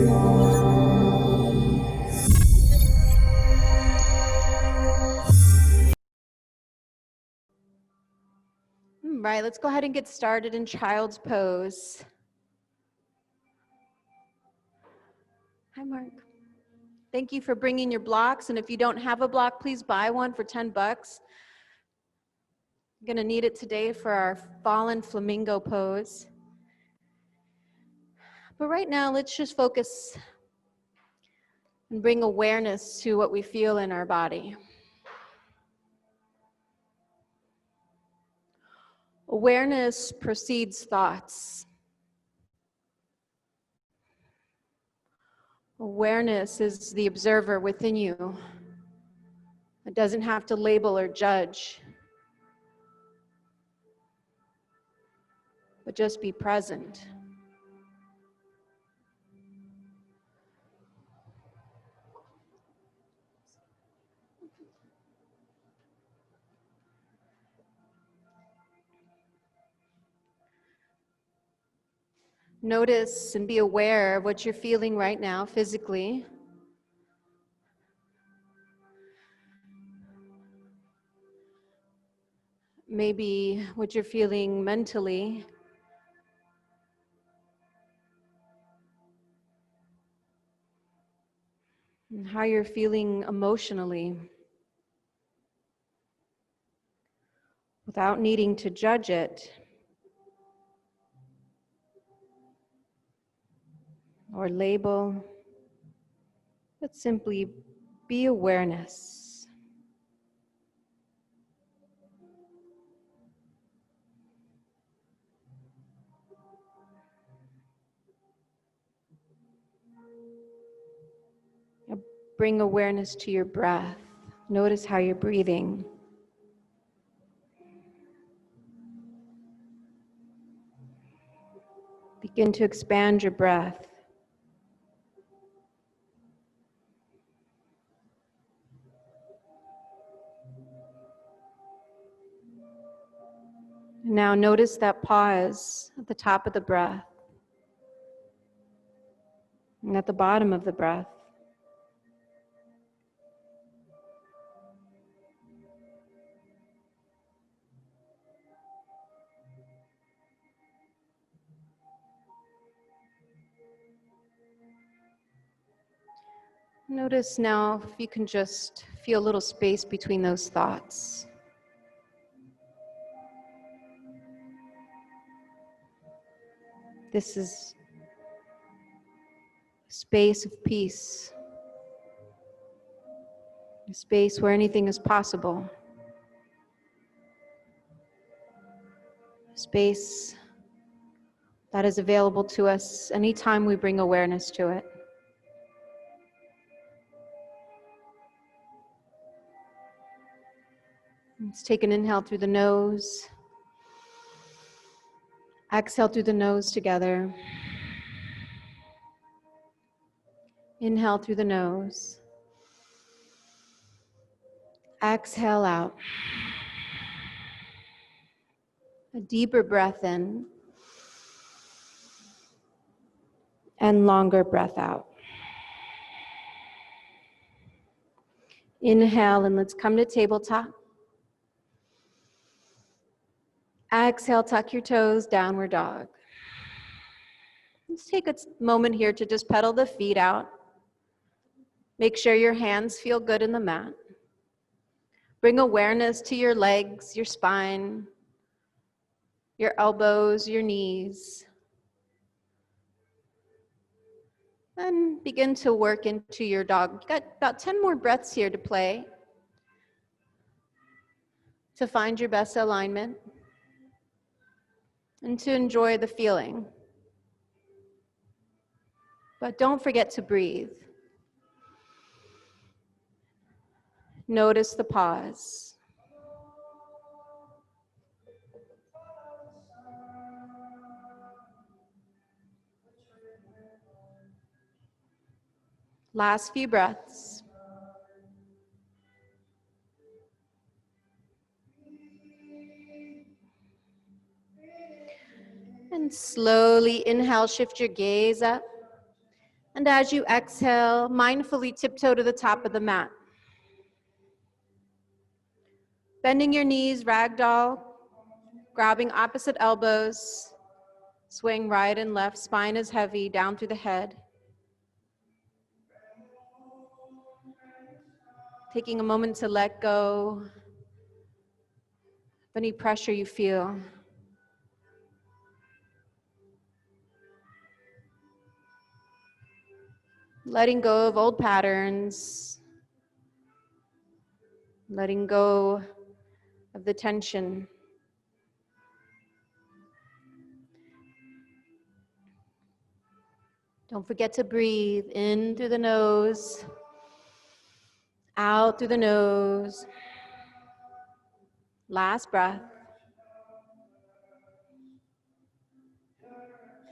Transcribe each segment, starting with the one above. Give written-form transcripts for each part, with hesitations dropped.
All right, let's go ahead and get started in child's pose. Hi, Mark. Thank you for bringing your blocks, and if you don't have a block, please buy one for 10 bucks. I'm gonna need it today for our fallen flamingo pose. But right now, let's just focus and bring awareness to what we feel in our body. Awareness precedes thoughts. Awareness is the observer within you. It doesn't have to label or judge, but just be present. Notice and be aware of what you're feeling right now physically. Maybe what you're feeling mentally. And how you're feeling emotionally. Without needing to judge it or label, but simply be awareness. Bring awareness to your breath. Notice how you're breathing. Begin to expand your breath. Now notice that pause at the top of the breath and at the bottom of the breath. Notice now if you can just feel a little space between those thoughts. This is a space of peace, a space where anything is possible, a space that is available to us anytime we bring awareness to it. Let's take an inhale through the nose. Exhale through the nose together. Inhale through the nose. Exhale out. A deeper breath in. And longer breath out. Inhale and let's come to tabletop. Exhale, tuck your toes, downward dog. Let's take a moment here to just pedal the feet out. Make sure your hands feel good in the mat. Bring awareness to your legs, your spine, your elbows, your knees. And begin to work into your dog. You've got about 10 more breaths here to play to find your best alignment and to enjoy the feeling. But don't forget to breathe. Notice the pause. Last few breaths. And slowly inhale, shift your gaze up. And as you exhale, mindfully tiptoe to the top of the mat. Bending your knees, ragdoll, grabbing opposite elbows, swing right and left, spine is heavy, down through the head. Taking a moment to let go of any pressure you feel. Letting go of old patterns. Letting go of the tension. Don't forget to breathe in through the nose, out through the nose. Last breath.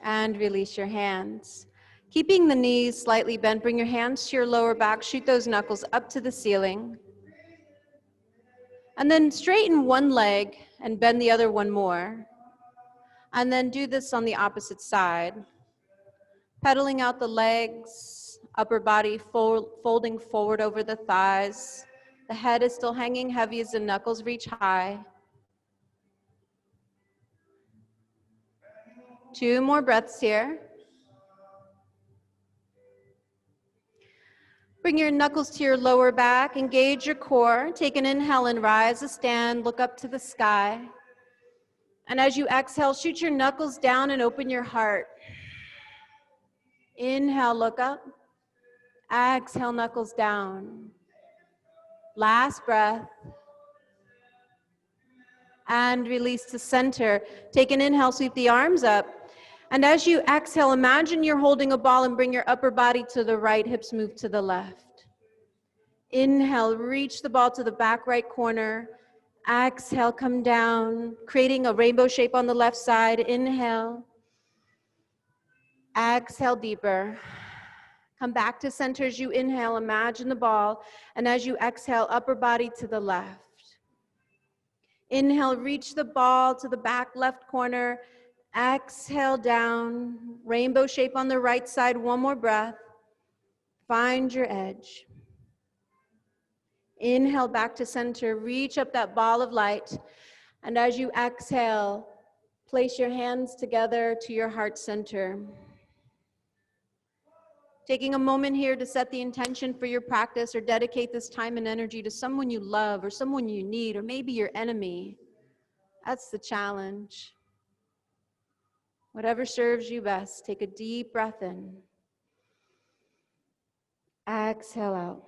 And release your hands. Keeping the knees slightly bent, bring your hands to your lower back, shoot those knuckles up to the ceiling. And then straighten one leg and bend the other one more. And then do this on the opposite side. Pedaling out the legs, upper body folding forward over the thighs. The head is still hanging heavy as the knuckles reach high. 2 more breaths here. Bring your knuckles to your lower back, engage your core. Take an inhale and rise to stand, look up to the sky. And as you exhale, shoot your knuckles down and open your heart. Inhale, look up. Exhale, knuckles down. Last breath. And release to center. Take an inhale, sweep the arms up. And as you exhale, imagine you're holding a ball and bring your upper body to the right, hips move to the left. Inhale, reach the ball to the back right corner. Exhale, come down, creating a rainbow shape on the left side. Inhale. Exhale deeper. Come back to center as you inhale, imagine the ball. And as you exhale, upper body to the left. Inhale, reach the ball to the back left corner. Exhale down, rainbow shape on the right side. One more breath. Find your edge. Inhale back to center, reach up that ball of light. And as you exhale, place your hands together to your heart center. Taking a moment here to set the intention for your practice or dedicate this time and energy to someone you love or someone you need or maybe your enemy. That's the challenge. Whatever serves you best, take a deep breath in. Exhale out.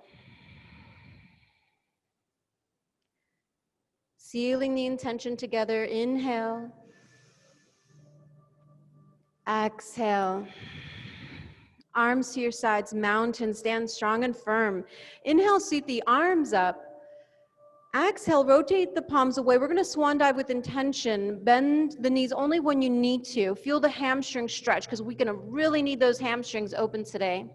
Sealing the intention together, inhale. Exhale. Arms to your sides, mountain, stand strong and firm. Inhale, sweep the arms up. Exhale, rotate the palms away. We're gonna swan dive with intention. Bend the knees only when you need to. Feel the hamstrings stretch because we're gonna really need those hamstrings open today.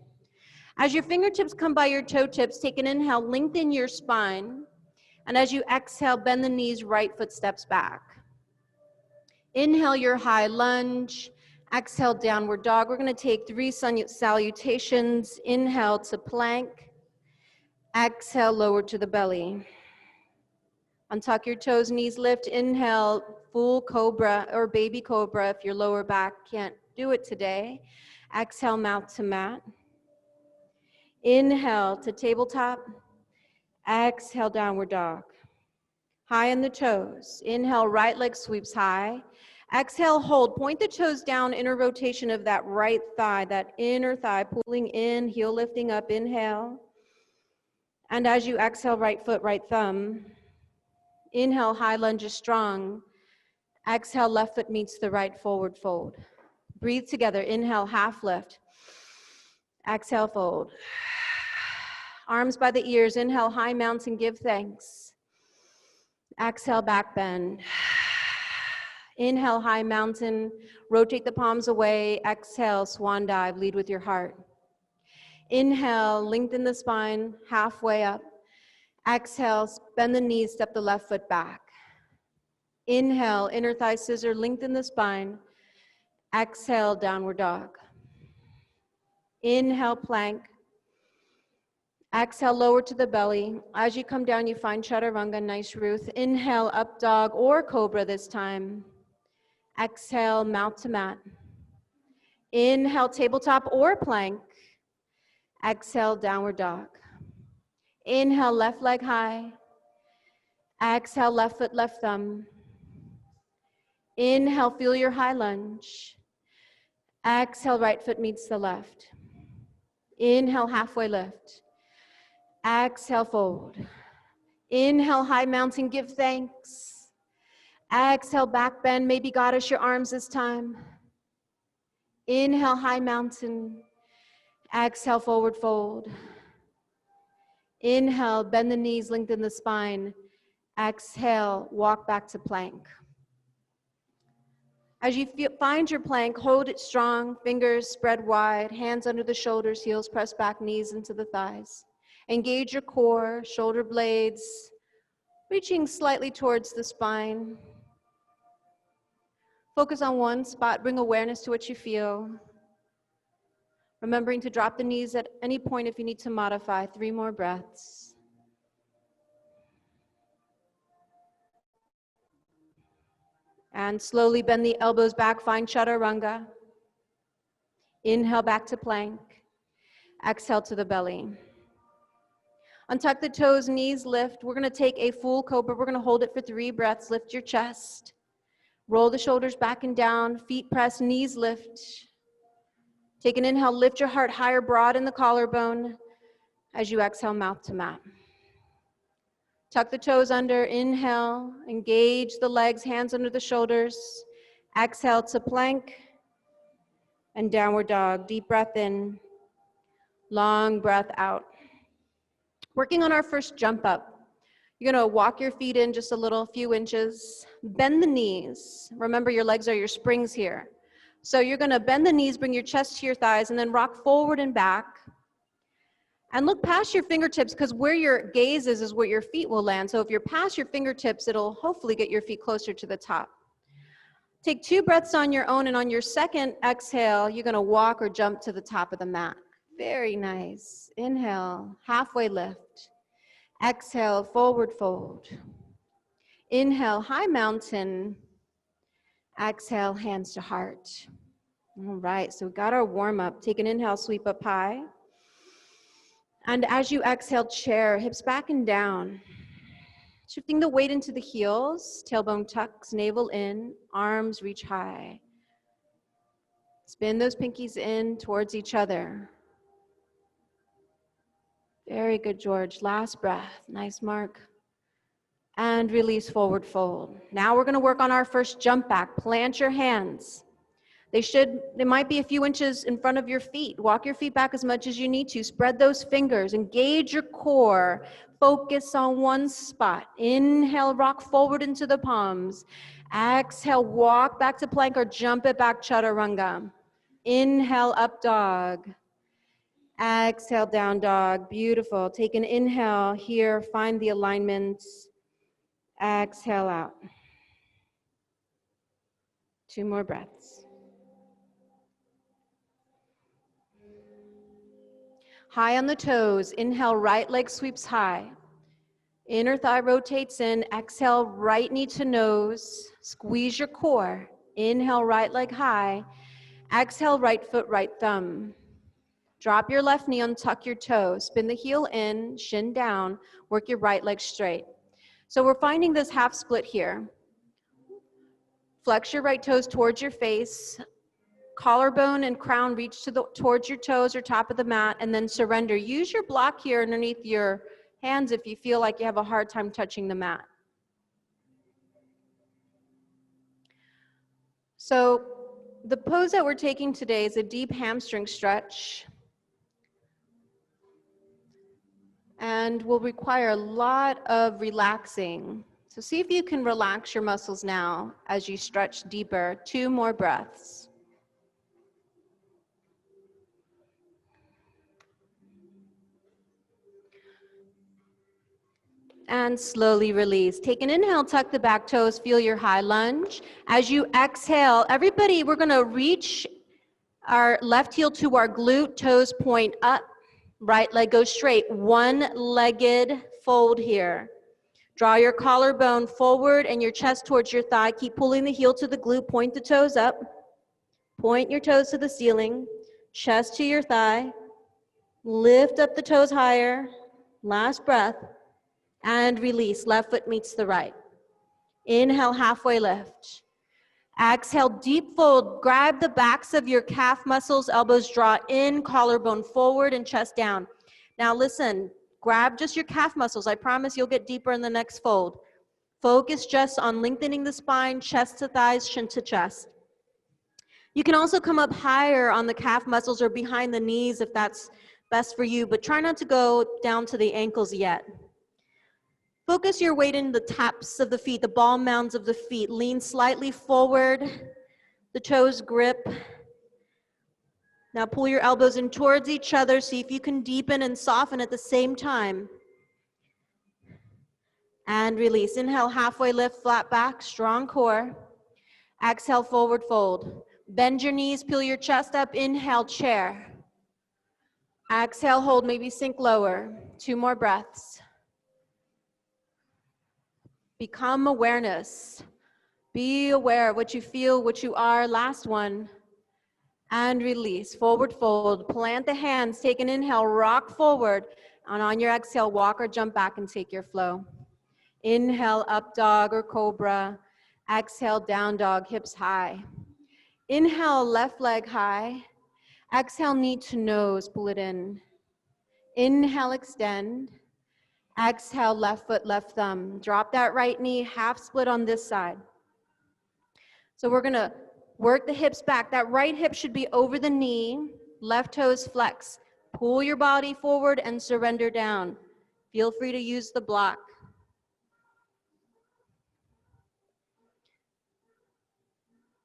As your fingertips come by your toe tips, take an inhale, lengthen your spine. And as you exhale, bend the knees, right foot steps back. Inhale your high lunge. Exhale, downward dog. We're going to take 3 salutations. Inhale to plank. Exhale, lower to the belly. Untuck your toes, knees lift. Inhale, full cobra or baby cobra if your lower back can't do it today. Exhale, mouth to mat. Inhale to tabletop. Exhale, downward dog. High in the toes. Inhale, right leg sweeps high. Exhale, hold. Point the toes down, inner rotation of that right thigh, that inner thigh, pulling in, heel lifting up. Inhale. And as you exhale, right foot, right thumb. Inhale, high lunge is strong. Exhale, left foot meets the right, forward fold. Breathe together. Inhale, half lift. Exhale, fold. Arms by the ears. Inhale, high mountain, give thanks. Exhale, back bend. Inhale, high mountain, rotate the palms away. Exhale, swan dive, lead with your heart. Inhale, lengthen the spine, halfway up. Exhale, bend the knees, step the left foot back. Inhale, inner thigh scissor, lengthen the spine. Exhale, downward dog. Inhale, plank. Exhale, lower to the belly. As you come down, you find chaturanga, nice Ruth. Inhale, up dog or cobra this time. Exhale, mouth to mat. Inhale, tabletop or plank. Exhale, downward dog. Inhale, left leg high. Exhale, left foot, left thumb. Inhale, feel your high lunge. Exhale, right foot meets the left. Inhale, halfway lift. Exhale, fold. Inhale, high mountain, give thanks. Exhale, back bend, maybe goddess your arms this time. Inhale, high mountain. Exhale, forward fold. Inhale, bend the knees, lengthen the spine. Exhale, walk back to plank. As you find your plank, hold it strong, fingers spread wide, hands under the shoulders, heels press back, knees into the thighs. Engage your core, shoulder blades, reaching slightly towards the spine. Focus on one spot, bring awareness to what you feel. Remembering to drop the knees at any point if you need to modify. 3 more breaths. And slowly bend the elbows back, find chaturanga. Inhale back to plank. Exhale to the belly. Untuck the toes, knees lift. We're gonna take a full cobra. We're gonna hold it for 3 breaths. Lift your chest. Roll the shoulders back and down, feet press, knees lift. Take an inhale, lift your heart higher, broad in the collarbone. As you exhale, mouth to mat. Tuck the toes under, inhale, engage the legs, hands under the shoulders. Exhale to plank and downward dog. Deep breath in, long breath out. Working on our first jump up. You're gonna walk your feet in just a little, few inches. Bend the knees. Remember, your legs are your springs here. So you're gonna bend the knees, bring your chest to your thighs, and then rock forward and back. And look past your fingertips, because where your gaze is where your feet will land. So if you're past your fingertips, it'll hopefully get your feet closer to the top. Take 2 breaths on your own, and on your second exhale, you're gonna walk or jump to the top of the mat. Very nice. Inhale, halfway lift. Exhale, forward fold. Inhale, high mountain. Exhale, hands to heart. All right, so we got our warm up. Take an inhale, sweep up high. And as you exhale, chair, hips back and down. Shifting the weight into the heels, tailbone tucks, navel in, arms reach high. Spin those pinkies in towards each other. Very good, George. Last breath. Nice, Mark. And release, forward fold. Now we're going to work on our first jump back. Plant your hands. They might be a few inches in front of your feet. Walk your feet back as much as you need to. Spread those fingers. Engage your core. Focus on one spot. Inhale, rock forward into the palms. Exhale, walk back to plank or jump it back, chaturanga. Inhale, up dog. Exhale, down dog. Beautiful. Take an inhale here. Find the alignments. Exhale out. 2 more breaths. High on the toes. Inhale, right leg sweeps high. Inner thigh rotates in. Exhale, right knee to nose. Squeeze your core. Inhale, right leg high. Exhale, right foot, right thumb. Drop your left knee, untuck your toes. Spin the heel in, shin down. Work your right leg straight. So we're finding this half split here. Flex your right toes towards your face. Collarbone and crown reach towards your toes or top of the mat, and then surrender. Use your block here underneath your hands if you feel like you have a hard time touching the mat. So the pose that we're taking today is a deep hamstring stretch. And will require a lot of relaxing. So see if you can relax your muscles now as you stretch deeper. 2 more breaths. And slowly release. Take an inhale, tuck the back toes, feel your high lunge. As you exhale, everybody, we're gonna reach our left heel to our glute, toes point up, right leg goes straight. One-legged fold here. Draw your collarbone forward and your chest towards your thigh. Keep pulling the heel to the glute, point the toes up. Point your toes to the ceiling, chest to your thigh. Lift up the toes higher. Last breath. And release. Left foot meets the right. Inhale, halfway lift. Exhale, deep fold. Grab the backs of your calf muscles, elbows draw in, collarbone forward and chest down. Now listen, grab just your calf muscles. I promise you'll get deeper in the next fold. Focus just on lengthening the spine, chest to thighs, chin to chest. You can also come up higher on the calf muscles or behind the knees if that's best for you, but try not to go down to the ankles yet. Focus your weight in the taps of the feet, the ball mounds of the feet. Lean slightly forward, the toes grip. Now pull your elbows in towards each other. See if you can deepen and soften at the same time. And release. Inhale, halfway lift, flat back, strong core. Exhale, forward fold. Bend your knees, peel your chest up. Inhale, chair. Exhale, hold, maybe sink lower. 2 more breaths. Become awareness. Be aware of what you feel, what you are. Last one. And release. Forward fold. Plant the hands. Take an inhale. Rock forward. And on your exhale, walk or jump back and take your flow. Inhale, up dog or cobra. Exhale, down dog, hips high. Inhale, left leg high. Exhale, knee to nose. Pull it in. Inhale, extend. Exhale, left foot, left thumb. Drop that right knee, half split on this side. So we're gonna work the hips back. That right hip should be over the knee, left toes flex. Pull your body forward and surrender down. Feel free to use the block.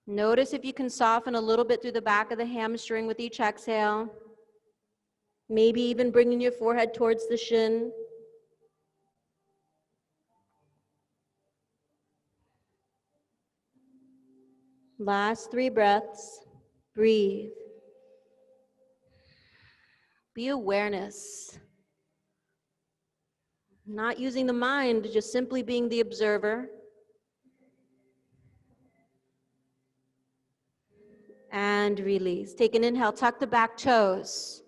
Notice if you can soften a little bit through the back of the hamstring with each exhale. Maybe even bringing your forehead towards the shin. Last 3 breaths. Breathe. Be awareness. Not using the mind, just simply being the observer. And release. Take an inhale, tuck the back toes.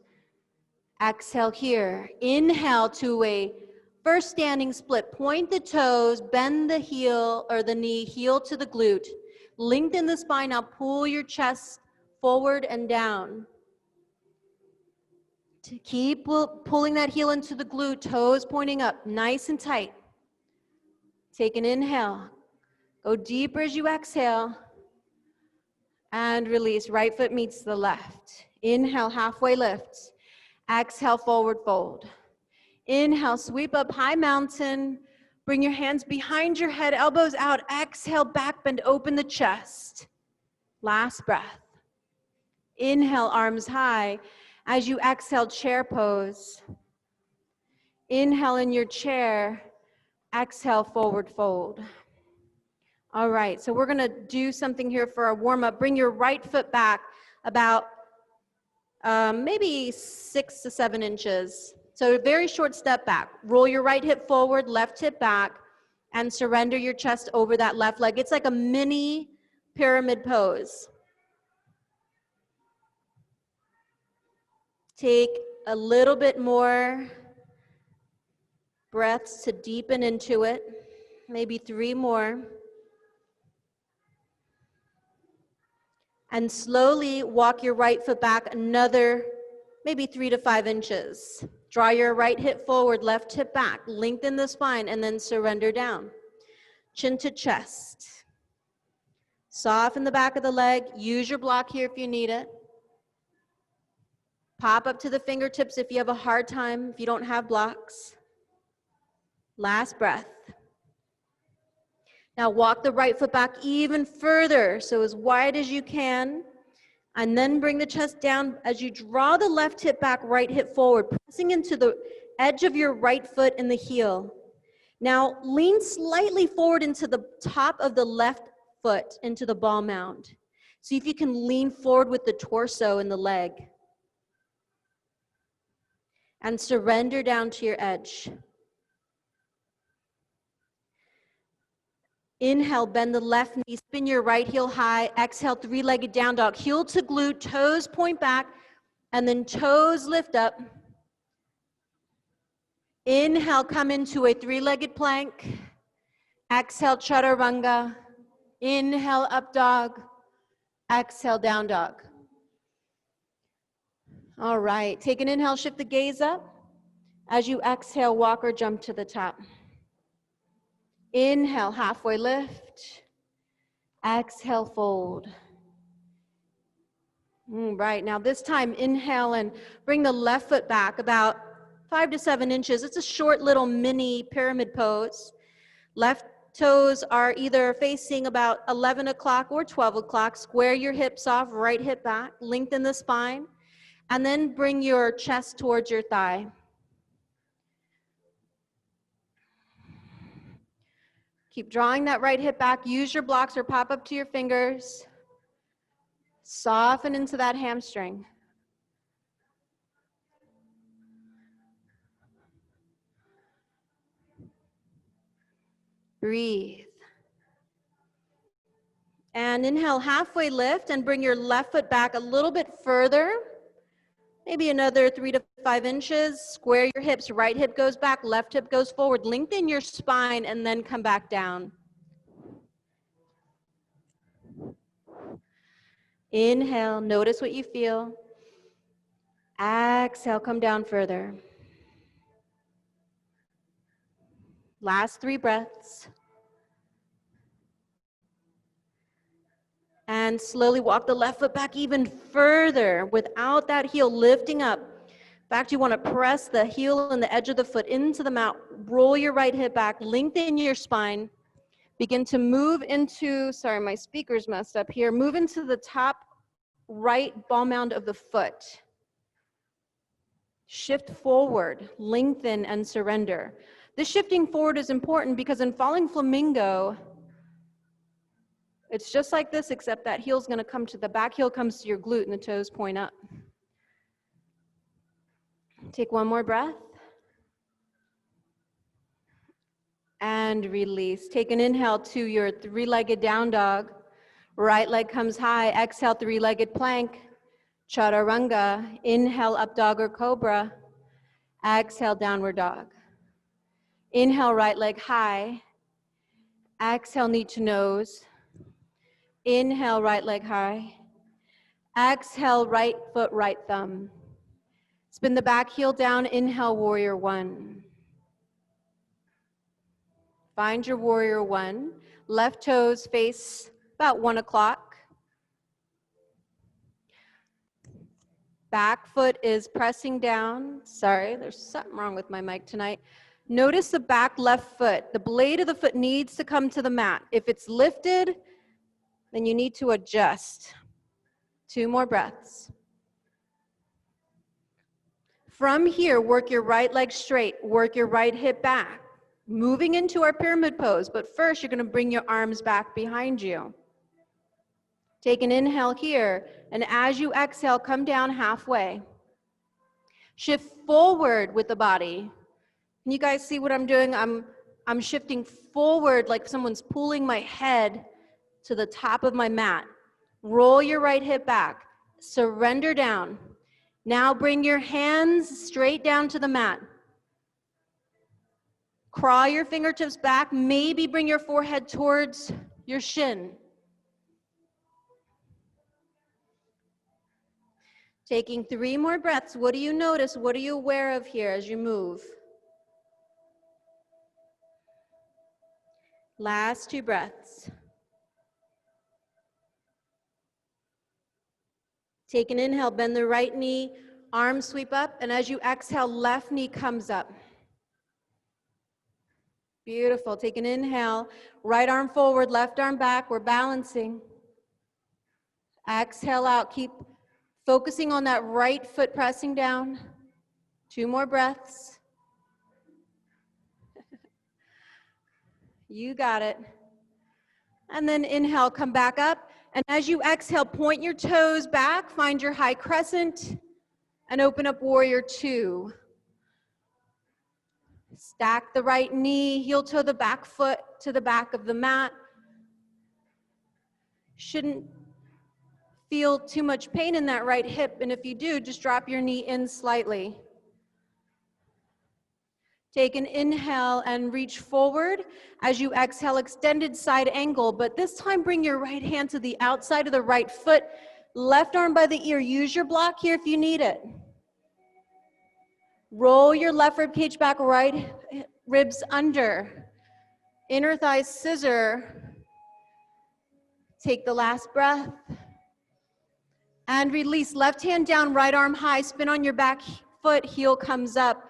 Exhale here. Inhale to a first standing split. Point the toes, bend the heel or the knee, heel to the glute. Lengthen the spine. Now pull your chest forward and down. To keep pulling that heel into the glute, toes pointing up, nice and tight. Take an inhale. Go deeper as you exhale. And release. Right foot meets the left. Inhale, halfway lift. Exhale, forward fold. Inhale, sweep up, high mountain. Bring your hands behind your head, elbows out. Exhale, back bend, open the chest. Last breath. Inhale, arms high. As you exhale, chair pose. Inhale in your chair. Exhale, forward fold. All right, so we're gonna do something here for our warm-up. Bring your right foot back about maybe 6 to 7 inches. So a very short step back. Roll your right hip forward, left hip back, and surrender your chest over that left leg. It's like a mini pyramid pose. Take a little bit more breaths to deepen into it. Maybe 3 more. And slowly walk your right foot back another maybe 3 to 5 inches. Draw your right hip forward, left hip back. Lengthen the spine and then surrender down. Chin to chest. Soften the back of the leg. Use your block here if you need it. Pop up to the fingertips if you have a hard time, if you don't have blocks. Last breath. Now walk the right foot back even further, so as wide as you can. And then bring the chest down as you draw the left hip back, right hip forward, pressing into the edge of your right foot in the heel. Now lean slightly forward into the top of the left foot, into the ball mound. See if you can lean forward with the torso and the leg. And surrender down to your edge. Inhale, bend the left knee, spin your right heel high. Exhale, three-legged down dog. Heel to glute, toes point back, and then toes lift up. Inhale, come into a three-legged plank. Exhale, chaturanga. Inhale, up dog. Exhale, down dog. All right, take an inhale, shift the gaze up. As you exhale, walk or jump to the top. Inhale, halfway lift. Exhale, fold. Right, now this time inhale and bring the left foot back about 5 to 7 inches. It's a short little mini pyramid pose. Left toes are either facing about 11 o'clock or 12 o'clock. Square your hips off, right hip back, lengthen the spine, and then bring your chest towards your thigh. Keep drawing that right hip back. Use your blocks or pop up to your fingers. Soften into that hamstring. Breathe. And inhale, halfway lift, and bring your left foot back a little bit further. Maybe another 3 to 5 inches. Square your hips. Right hip goes back, left hip goes forward. Lengthen your spine and then come back down. Inhale, notice what you feel. Exhale, come down further. Last 3 breaths. And slowly walk the left foot back even further without that heel lifting up. In fact, you want to press the heel and the edge of the foot into the mat. Roll your right hip back, lengthen your spine. Begin to move into, sorry, my speaker's messed up here. Move into the top right ball mound of the foot. Shift forward, lengthen and surrender. This shifting forward is important because in falling flamingo, it's just like this, except that heel's going to come to the back heel comes to your glute and the toes point up. Take one more breath. And release. Take an inhale to your three-legged down dog. Right leg comes high. Exhale, three-legged plank. Chaturanga. Inhale, up dog or cobra. Exhale, downward dog. Inhale, right leg high. Exhale, knee to nose. Inhale, right leg high. Exhale, right foot, right thumb. Spin the back heel down. Inhale, warrior one. Find your warrior one. Left toes face about 1 o'clock. Back foot is pressing down. Sorry, there's something wrong with my mic tonight. Notice the back left foot. The blade of the foot needs to come to the mat. If it's lifted, then you need to adjust. 2 more breaths. From here, work your right leg straight. Work your right hip back. Moving into our pyramid pose, but first you're going to bring your arms back behind you. Take an inhale here, and as you exhale, come down halfway. Shift forward with the body. Can you guys see what I'm doing? I'm shifting forward like someone's pulling my head to the top of my mat. Roll your right hip back. Surrender down. Now bring your hands straight down to the mat. Crawl your fingertips back. Maybe bring your forehead towards your shin. Taking 3 more breaths. What do you notice? What are you aware of here as you move? Last 2 breaths. Take an inhale, bend the right knee, arms sweep up, and as you exhale, left knee comes up. Beautiful. Take an inhale, right arm forward, left arm back. We're balancing. Exhale out. Keep focusing on that right foot pressing down. 2 more breaths. You got it. And then inhale, come back up. And as you exhale, point your toes back, find your high crescent, and open up warrior two. Stack the right knee, heel toe the back foot to the back of the mat. Shouldn't feel too much pain in that right hip, and if you do, just drop your knee in slightly. Take an inhale and reach forward. As you exhale, extended side angle, but this time bring your right hand to the outside of the right foot, left arm by the ear. Use your block here if you need it. Roll your left rib cage back, right ribs under. Inner thighs scissor. Take the last breath. And release. Left hand down, right arm high. Spin on your back foot, heel comes up.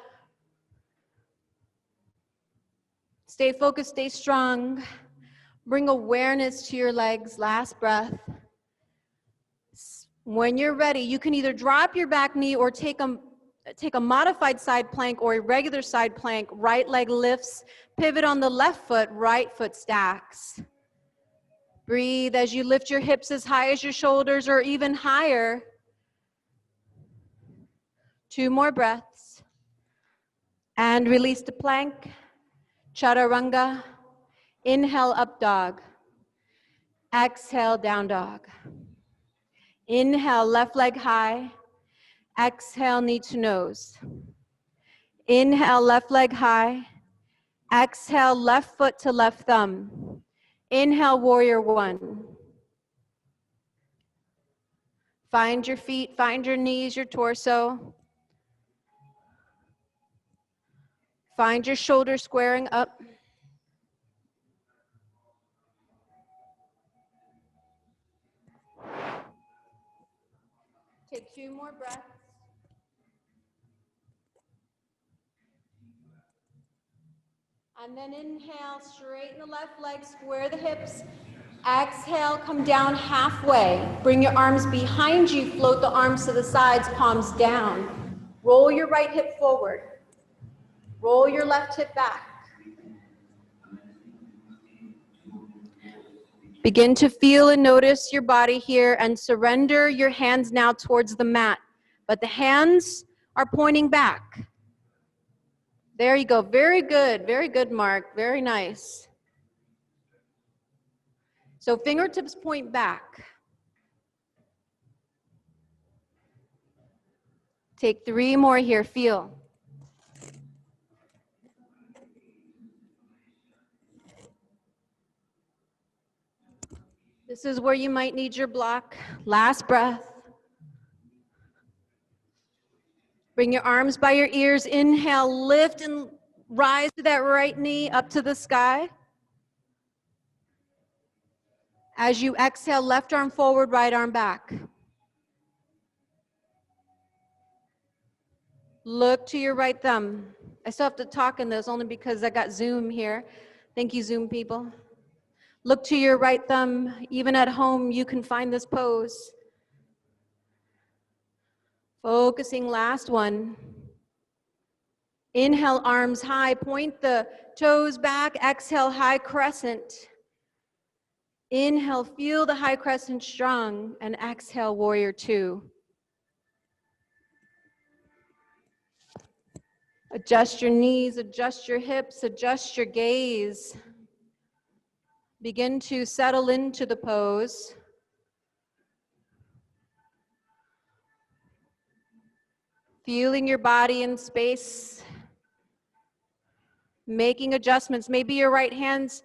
Stay focused, stay strong. Bring awareness to your legs. Last breath. When you're ready, you can either drop your back knee or take a modified side plank or a regular side plank. Right leg lifts, pivot on the left foot, right foot stacks. Breathe as you lift your hips as high as your shoulders or even higher. 2 more breaths. And release to plank. Chaturanga. Inhale, up dog. Exhale, down dog. Inhale, left leg high. Exhale, knee to nose. Inhale, left leg high. Exhale, left foot to left thumb. Inhale, warrior one. Find your feet, find your knees, your torso. Find your shoulders squaring up. Take 2 more breaths. And then inhale, straighten the left leg, square the hips. Exhale, come down halfway. Bring your arms behind you, float the arms to the sides, palms down. Roll your right hip forward. Roll your left hip back. Begin to feel and notice your body here and surrender your hands now towards the mat. But the hands are pointing back. There you go. Very good, Mark. Very nice. So fingertips point back. Take 3 more here. Feel. This is where you might need your block. Last breath. Bring your arms by your ears. Inhale, lift and rise to that right knee up to the sky. As you exhale, left arm forward, right arm back. Look to your right thumb. I still have to talk in this only because I got Zoom here. Thank you, Zoom people. Look to your right thumb. Even at home, you can find this pose. Focusing, last one. Inhale, arms high. Point the toes back. Exhale, high crescent. Inhale, feel the high crescent strong. And exhale, warrior two. Adjust your knees, adjust your hips, adjust your gaze. Begin to settle into the pose. Feeling your body in space. Making adjustments. Maybe your right hands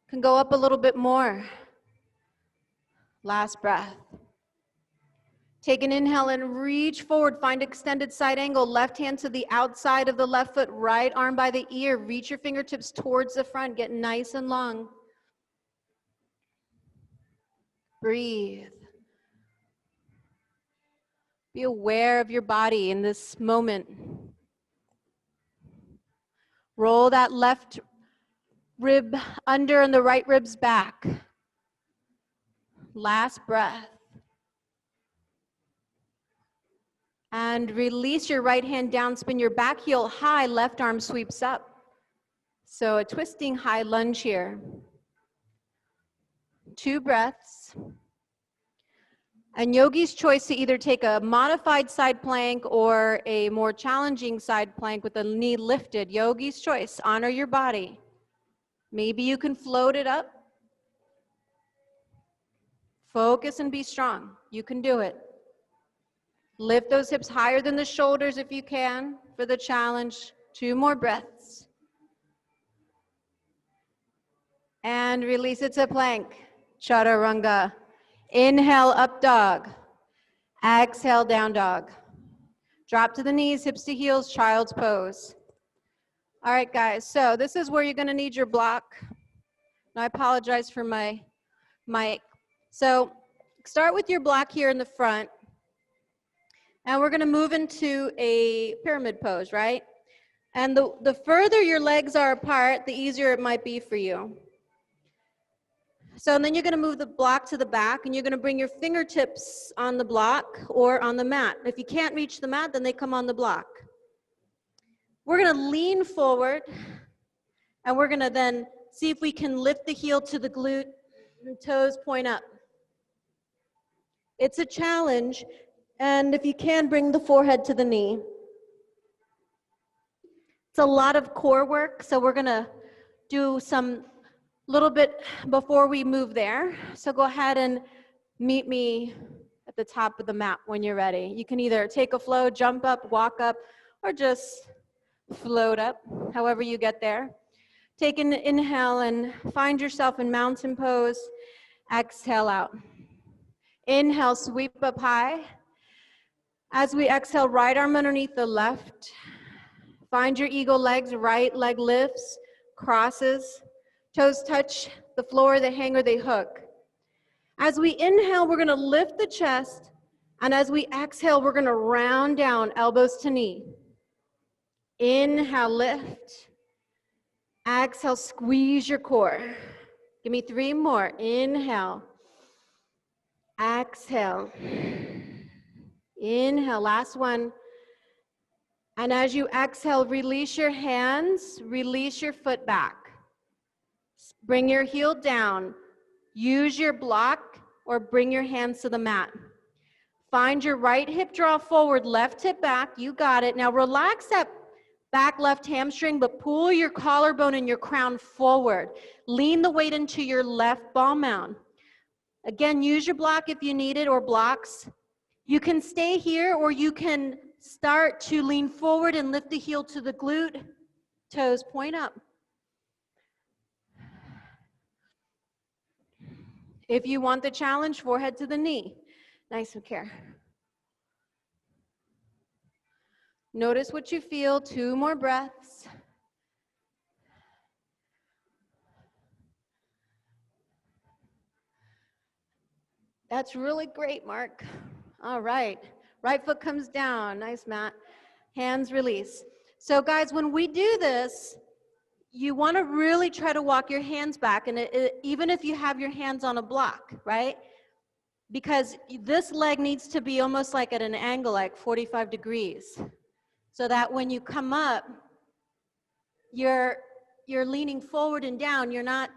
can go up a little bit more. Last breath. Take an inhale and reach forward. Find extended side angle. Left hand to the outside of the left foot. Right arm by the ear. Reach your fingertips towards the front. Get nice and long. Breathe. Be aware of your body in this moment. Roll that left rib under and the right ribs back. Last breath. And release your right hand down, spin your back heel high, left arm sweeps up. So a twisting high lunge here. 2 breaths. And yogi's choice to either take a modified side plank or a more challenging side plank with the knee lifted. Yogi's choice. Honor your body. Maybe you can float it up. Focus and be strong. You can do it. Lift those hips higher than the shoulders if you can for the challenge. 2 more breaths. And release it to plank. Chaturanga. Inhale, up dog. Exhale, down dog. Drop to the knees, hips to heels, child's pose. All right, guys, so this is where you're gonna need your block. And I apologize for my mic. So start with your block here in the front. And we're gonna move into a pyramid pose, right? And the further your legs are apart, the easier it might be for you. So and then you're gonna move the block to the back and you're gonna bring your fingertips on the block or on the mat. If you can't reach the mat, then they come on the block. We're gonna lean forward and we're gonna then see if we can lift the heel to the glute and toes point up. It's a challenge, and if you can, bring the forehead to the knee. It's a lot of core work, so we're gonna do some little bit before we move there. So go ahead and meet me at the top of the mat when you're ready. You can either take a flow, jump up, walk up, or just float up, however you get there. Take an inhale and find yourself in mountain pose. Exhale out. Inhale, sweep up high. As we exhale, right arm underneath the left. Find your eagle legs, right leg lifts, crosses. Toes touch the floor, they hang or they hook. As we inhale, we're gonna lift the chest, and as we exhale, we're gonna round down, elbows to knee. Inhale, lift. Exhale, squeeze your core. Give me 3 more. Inhale. Exhale. Inhale, last one. And as you exhale, release your hands, release your foot back. Bring your heel down. Use your block or bring your hands to the mat. Find your right hip draw forward, left hip back. You got it. Now relax that back left hamstring, but pull your collarbone and your crown forward. Lean the weight into your left ball mound. Again, use your block if you need it or blocks. You can stay here or you can start to lean forward and lift the heel to the glute. Toes point up. If you want the challenge, forehead to the knee. Nice and care. Notice what you feel. 2 more breaths. That's really great, Mark. All right. Right foot comes down. Nice, Matt. Hands release. So guys, when we do this, you want to really try to walk your hands back, and even if you have your hands on a block, right? Because this leg needs to be almost like at an angle, like 45 degrees, so that when you come up, you're leaning forward and down. You're not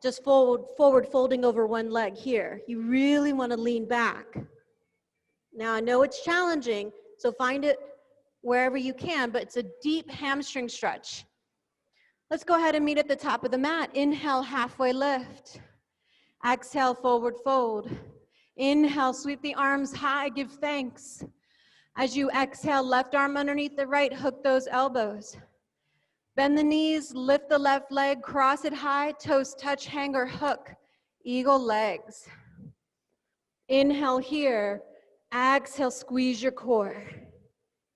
just forward folding over one leg here. You really want to lean back. Now, I know it's challenging, so find it wherever you can, but it's a deep hamstring stretch. Let's go ahead and meet at the top of the mat. Inhale, halfway lift. Exhale, forward fold. Inhale, sweep the arms high, give thanks. As you exhale, left arm underneath the right, hook those elbows. Bend the knees, lift the left leg, cross it high, toes touch, hang or hook, eagle legs. Inhale here, exhale, squeeze your core.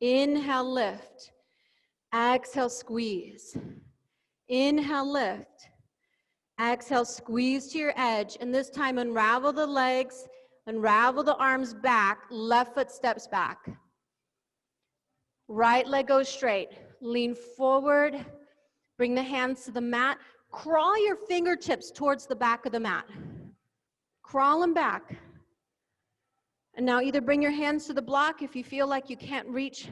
Inhale, lift. Exhale, squeeze. Inhale, lift. Exhale, squeeze to your edge, and this time unravel the legs, unravel the arms back, left foot steps back. Right leg goes straight. Lean forward, bring the hands to the mat. Crawl your fingertips towards the back of the mat. Crawl them back. And now either bring your hands to the block if you feel like you can't reach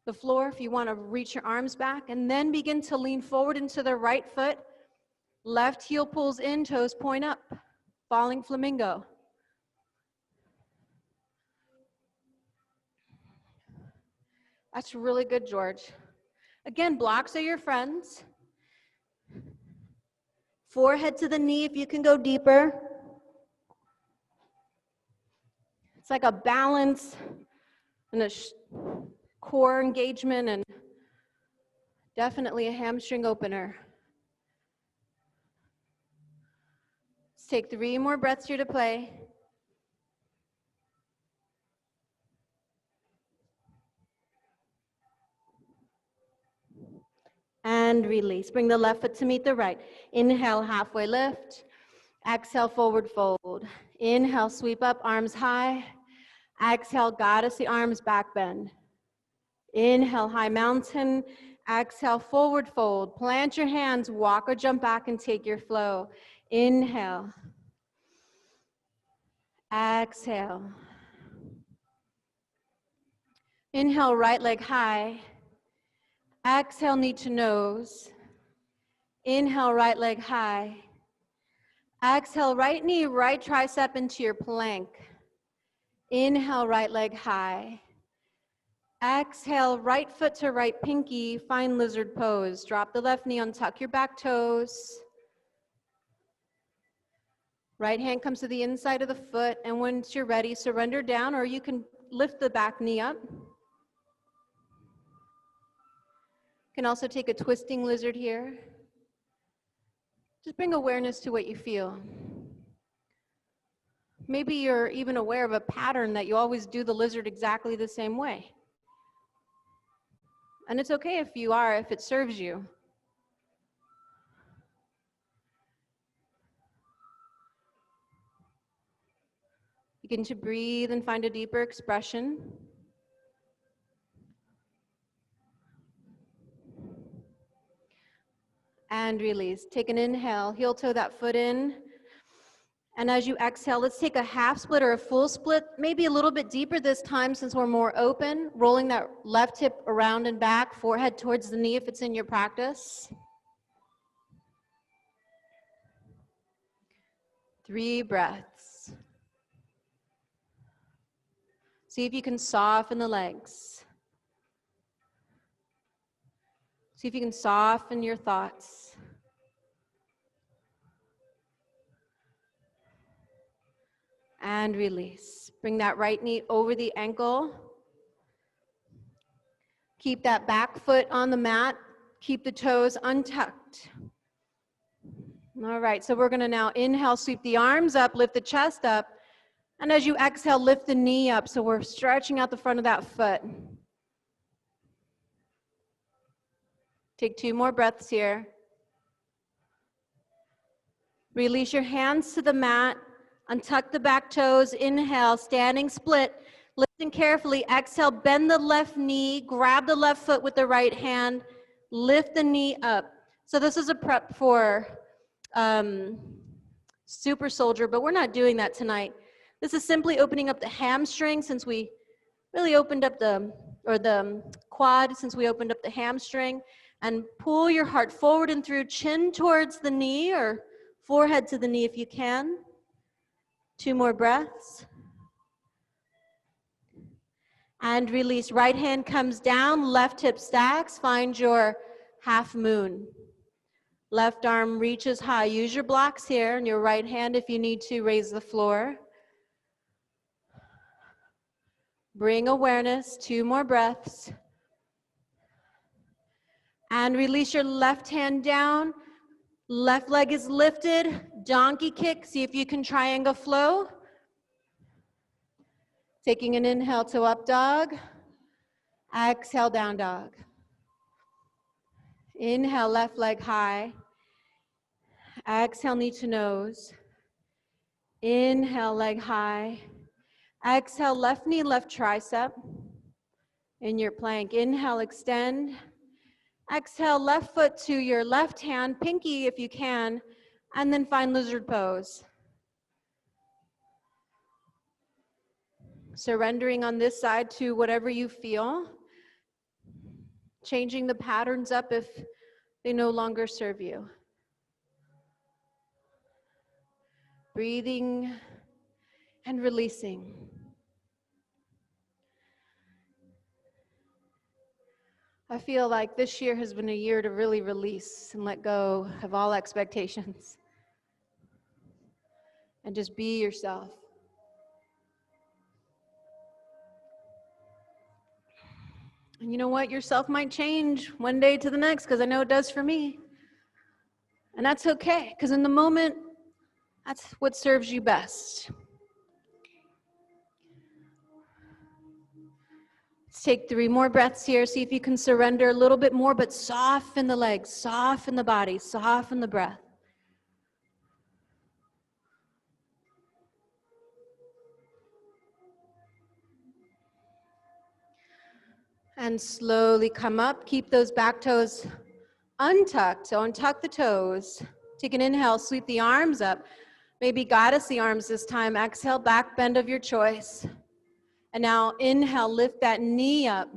the floor, if you want to reach your arms back, and then begin to lean forward into the right foot. Left heel pulls in, toes point up, falling flamingo. That's really good, George. Again, blocks are your friends. Forehead to the knee if you can go deeper. It's like a balance and a core engagement and definitely a hamstring opener. Let's take 3 more breaths here to play. And release. Bring the left foot to meet the right. Inhale, halfway lift. Exhale, forward fold. Inhale, sweep up, arms high. Exhale, goddess the arms, back bend. Inhale, high mountain. Exhale, forward fold. Plant your hands, walk or jump back and take your flow. Inhale. Exhale. Inhale, right leg high. Exhale, knee to nose. Inhale, right leg high. Exhale, right knee, right tricep into your plank. Inhale, right leg high. Exhale, right foot to right pinky, find lizard pose. Drop the left knee, untuck your back toes. Right hand comes to the inside of the foot, and once you're ready, surrender down, or you can lift the back knee up. You can also take a twisting lizard here. Just bring awareness to what you feel. Maybe you're even aware of a pattern that you always do the lizard exactly the same way. And it's okay if you are, if it serves you. Begin to breathe and find a deeper expression. And release. Take an inhale, heel toe that foot in. And as you exhale, let's take a half split or a full split, maybe a little bit deeper this time since we're more open, rolling that left hip around and back, forehead towards the knee if it's in your practice. 3 breaths. See if you can soften the legs. See if you can soften your thoughts. And release. Bring that right knee over the ankle. Keep that back foot on the mat. Keep the toes untucked. All right, so we're gonna now inhale, sweep the arms up, lift the chest up. And as you exhale, lift the knee up. So we're stretching out the front of that foot. Take 2 more breaths here. Release your hands to the mat. Untuck the back toes. Inhale, standing split. Listen carefully. Exhale, bend the left knee. Grab the left foot with the right hand. Lift the knee up. So this is a prep for super soldier, but we're not doing that tonight. This is simply opening up the hamstring since we really opened up the quad since we opened up the hamstring, and pull your heart forward and through, chin towards the knee or forehead to the knee if you can. 2 more breaths. And release. Right hand comes down, left hip stacks, find your half moon. Left arm reaches high. Use your blocks here, and your right hand, if you need to, raise the floor. Bring awareness. 2 more breaths. And release your left hand down. Left leg is lifted. Donkey kick. See if you can triangle flow. Taking an inhale to up dog. Exhale, down dog. Inhale, left leg high. Exhale, knee to nose. Inhale, leg high. Exhale, left knee, left tricep. In your plank, inhale, extend. Exhale, left foot to your left hand, pinky if you can, and then find lizard pose. Surrendering on this side to whatever you feel. Changing the patterns up if they no longer serve you. Breathing and releasing. I feel like this year has been a year to really release and let go of all expectations and just be yourself. And you know what? Yourself might change one day to the next, because I know it does for me. And that's okay, because in the moment, that's what serves you best. Let's take 3 more breaths here. See if you can surrender a little bit more, but soften the legs, soften the body, soften the breath. And slowly come up. Keep those back toes untucked. So untuck the toes. Take an inhale, sweep the arms up. Maybe goddess the arms this time. Exhale, back bend of your choice. And now inhale, lift that knee up.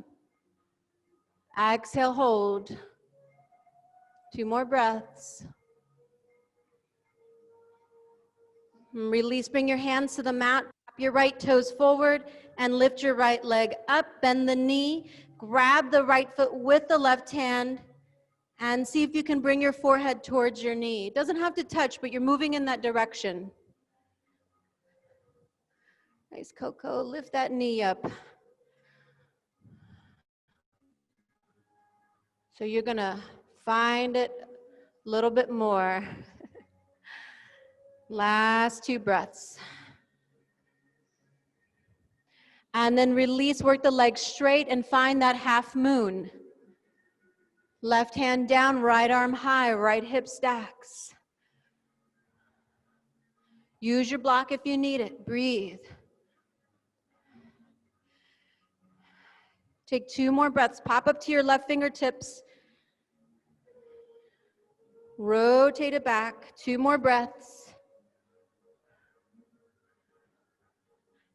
Exhale, hold. 2 more breaths. Release, bring your hands to the mat. Tap your right toes forward and lift your right leg up. Bend the knee. Grab the right foot with the left hand and see if you can bring your forehead towards your knee. It doesn't have to touch, but you're moving in that direction. Nice, Coco. Lift that knee up. So you're going to find it a little bit more. Last 2 breaths. And then release, work the legs straight and find that half moon. Left hand down, right arm high, right hip stacks. Use your block if you need it. Breathe. Take 2 more breaths. Pop up to your left fingertips. Rotate it back. 2 more breaths.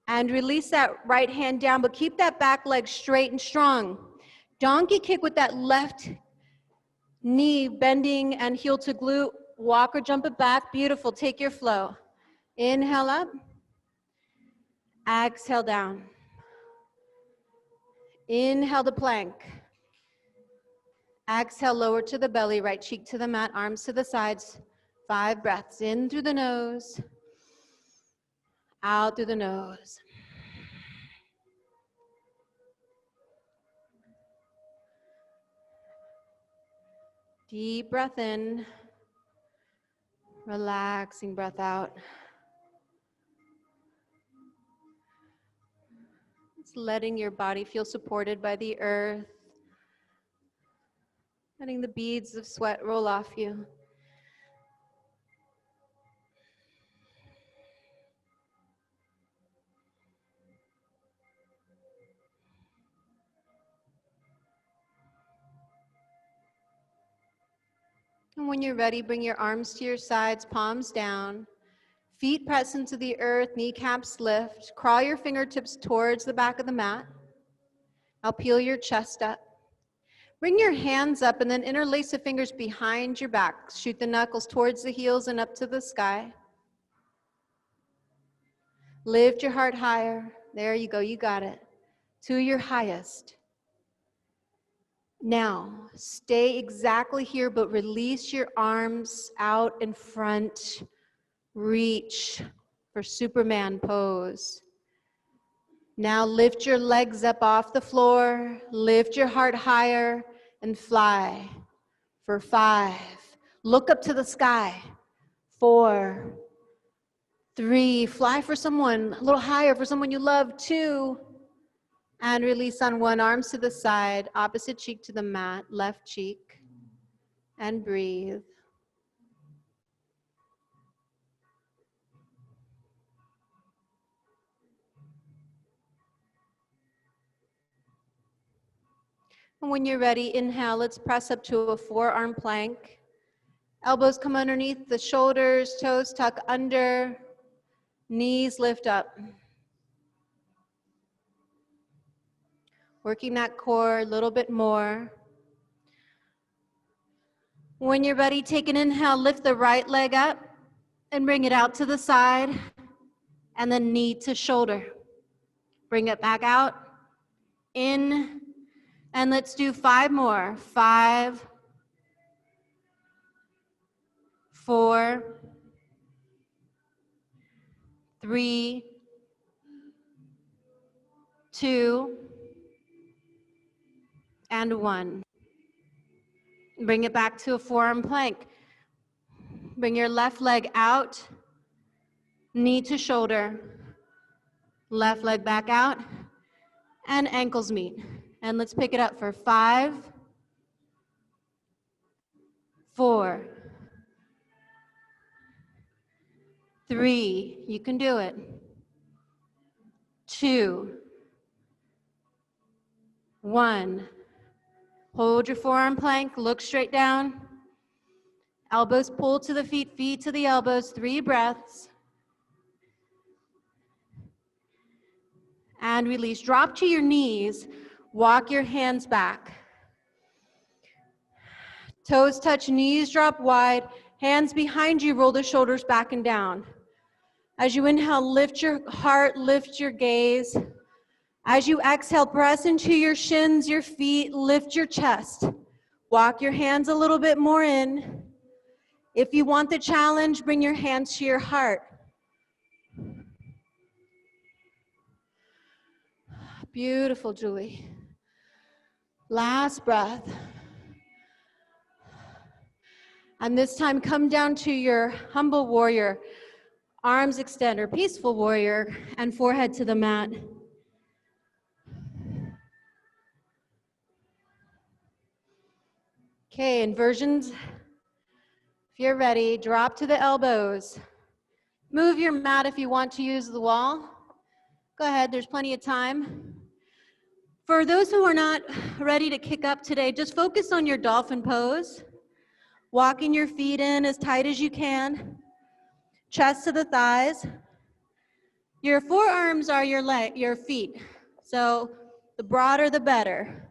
And release that right hand down, but keep that back leg straight and strong. Donkey kick with that left knee bending and heel to glute. Walk or jump it back. Beautiful. Take your flow. Inhale up. Exhale down. Inhale to plank. Exhale, lower to the belly, right cheek to the mat, arms to the sides. 5 breaths. In through the nose. Out through the nose. Deep breath in. Relaxing breath out. It's letting your body feel supported by the earth. Letting the beads of sweat roll off you. And when you're ready, bring your arms to your sides, palms down. Feet press into the earth, kneecaps lift. Crawl your fingertips towards the back of the mat. Now peel your chest up. Bring your hands up and then interlace the fingers behind your back. Shoot the knuckles towards the heels and up to the sky. Lift your heart higher. There you go, you got it. To your highest. Now, stay exactly here, but release your arms out in front. Reach for Superman pose. Now lift your legs up off the floor. Lift your heart higher and fly for 5. Look up to the sky. 4, 3, fly for someone a little higher, for someone you love. 2, and release on 1, arms to the side, opposite cheek to the mat, left cheek, and breathe. And when you're ready, inhale, let's press up to a forearm plank. Elbows come underneath the shoulders, toes tuck under, knees lift up. Working that core a little bit more. When you're ready, take an inhale, lift the right leg up and bring it out to the side, and then knee to shoulder. Bring it back out, in, And let's do 5 more. 5, 4, 3, 2, and 1. Bring it back to a forearm plank. Bring your left leg out, knee to shoulder. Left leg back out, and ankles meet. And let's pick it up for 5, 4, 3, you can do it. 2, 1. Hold your forearm plank, look straight down. Elbows pull to the feet, feet to the elbows, 3 breaths. And release. Drop to your knees, walk your hands back. Toes touch, knees drop wide, hands behind you, roll the shoulders back and down. As you inhale, lift your heart, lift your gaze. As you exhale, press into your shins, your feet, lift your chest. Walk your hands a little bit more in. If you want the challenge, bring your hands to your heart. Beautiful, Julie. Last breath. And this time, come down to your humble warrior, arms extend, or peaceful warrior, and forehead to the mat. Okay, inversions. If you're ready, drop to the elbows. Move your mat if you want to use the wall. Go ahead, there's plenty of time. For those who are not ready to kick up today, just focus on your dolphin pose. Walking your feet in as tight as you can. Chest to the thighs. Your forearms are your feet. So the broader, the better.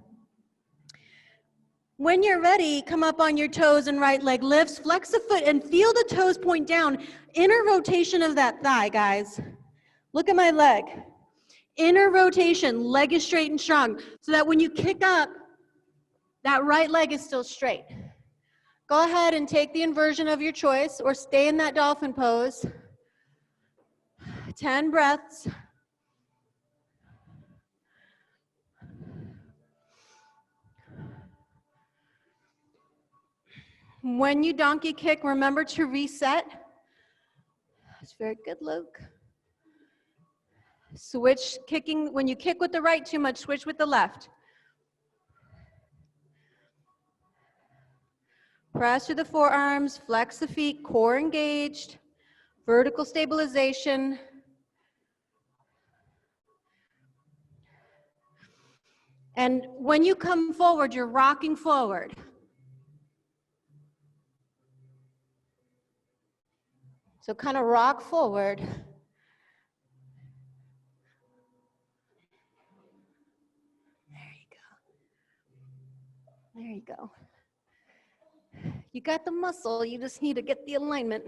When you're ready, come up on your toes and right leg lifts. Flex the foot and feel the toes point down. Inner rotation of that thigh, guys. Look at my leg. Inner rotation, leg is straight and strong, so that when you kick up, that right leg is still straight. Go ahead and take the inversion of your choice or stay in that dolphin pose. 10 breaths. When you donkey kick, remember to reset. That's very good, Luke. Switch kicking. When you kick with the right too much, switch with the left. Press through the forearms, flex the feet, core engaged, vertical stabilization. And when you come forward, you're rocking forward. So kind of rock forward. There you go. You got the muscle, you just need to get the alignment.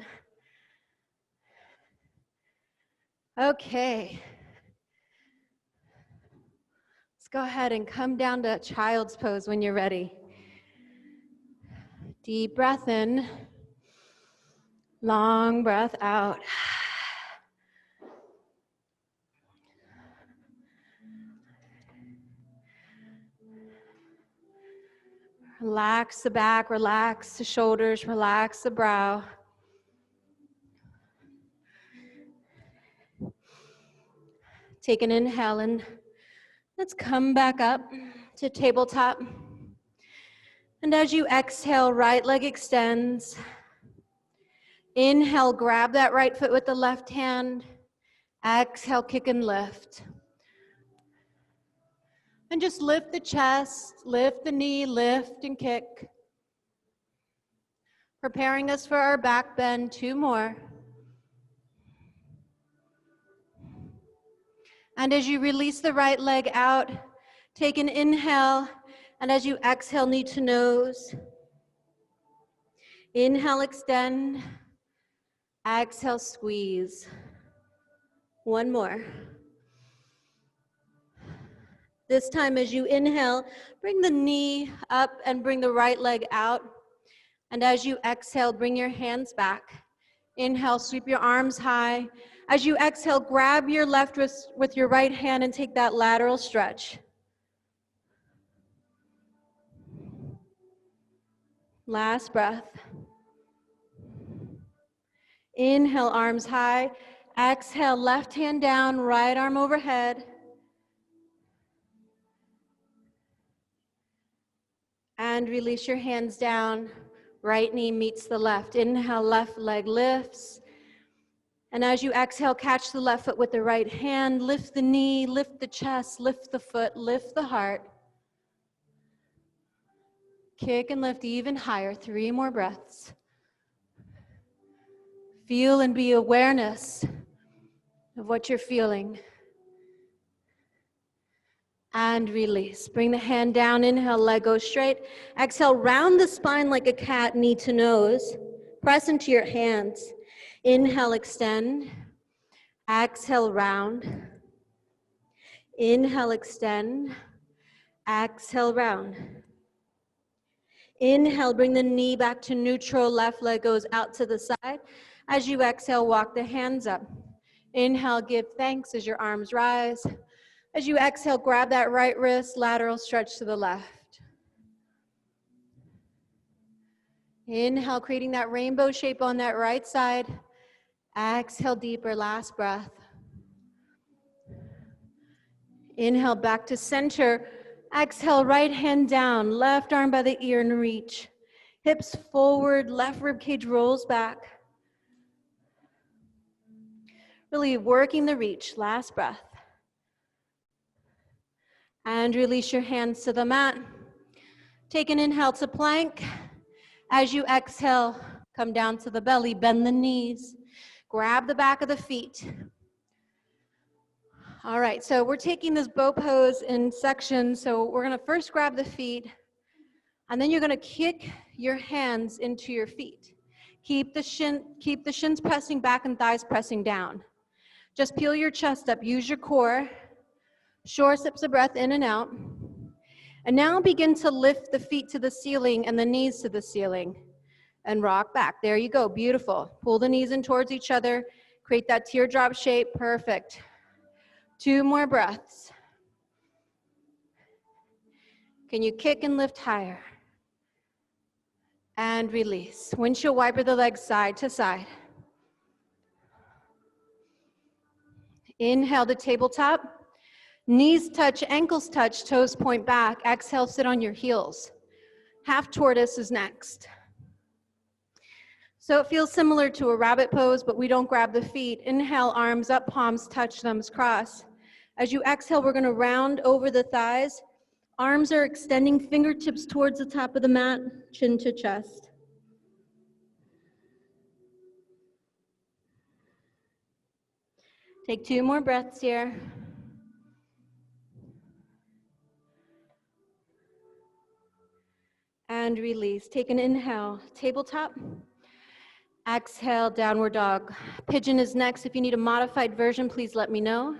Okay. Let's go ahead and come down to child's pose when you're ready. Deep breath in, long breath out. Relax the back, relax the shoulders, relax the brow. Take an inhale and let's come back up to tabletop. And as you exhale, right leg extends. Inhale, grab that right foot with the left hand. Exhale, kick and lift. And just lift the chest, lift the knee, lift and kick. Preparing us for our back bend, 2 more. And as you release the right leg out, take an inhale, and as you exhale, knee to nose. Inhale, extend. Exhale, squeeze. 1 more. This time as you inhale, bring the knee up and bring the right leg out. And as you exhale, bring your hands back. Inhale, sweep your arms high. As you exhale, grab your left wrist with your right hand and take that lateral stretch. Last breath. Inhale, arms high. Exhale, left hand down, right arm overhead. And release your hands down. Right knee meets the left. Inhale, left leg lifts. And as you exhale, catch the left foot with the right hand. Lift the knee, lift the chest, lift the foot, lift the heart. Kick and lift even higher. 3 more breaths. Feel and be awareness of what you're feeling. And release. Bring the hand down. Inhale, leg goes straight. Exhale, round the spine like a cat, knee to nose. Press into your hands. Inhale, extend. Exhale, round. Inhale, extend. Exhale, round. Inhale, bring the knee back to neutral. Left leg goes out to the side. As you exhale, walk the hands up. Inhale, give thanks as your arms rise. As you exhale, grab that right wrist, lateral stretch to the left. Inhale, creating that rainbow shape on that right side. Exhale deeper, last breath. Inhale, back to center. Exhale, right hand down, left arm by the ear and reach. Hips forward, left rib cage rolls back. Really working the reach, last breath. And release your hands to the mat. Take an inhale to plank. As you exhale, come down to the belly, bend the knees. Grab the back of the feet. All right, so we're taking this bow pose in sections. So we're gonna first grab the feet, and then you're gonna kick your hands into your feet. Keep the shins pressing back and thighs pressing down. Just peel your chest up, use your core. Short sips of breath in and out. And now begin to lift the feet to the ceiling and the knees to the ceiling. And rock back. There you go, beautiful. Pull the knees in towards each other. Create that teardrop shape, perfect. 2 more breaths. Can you kick and lift higher? And release. Windshield wiper the legs side to side. Inhale to tabletop. Knees touch, ankles touch, toes point back. Exhale, sit on your heels. Half tortoise is next. So it feels similar to a rabbit pose, but we don't grab the feet. Inhale, arms up, palms touch, thumbs cross. As you exhale, we're gonna round over the thighs. Arms are extending, fingertips towards the top of the mat, chin to chest. Take 2 more breaths here. And release. Take an inhale, tabletop. Exhale, downward dog. Pigeon is next. If you need a modified version, please let me know.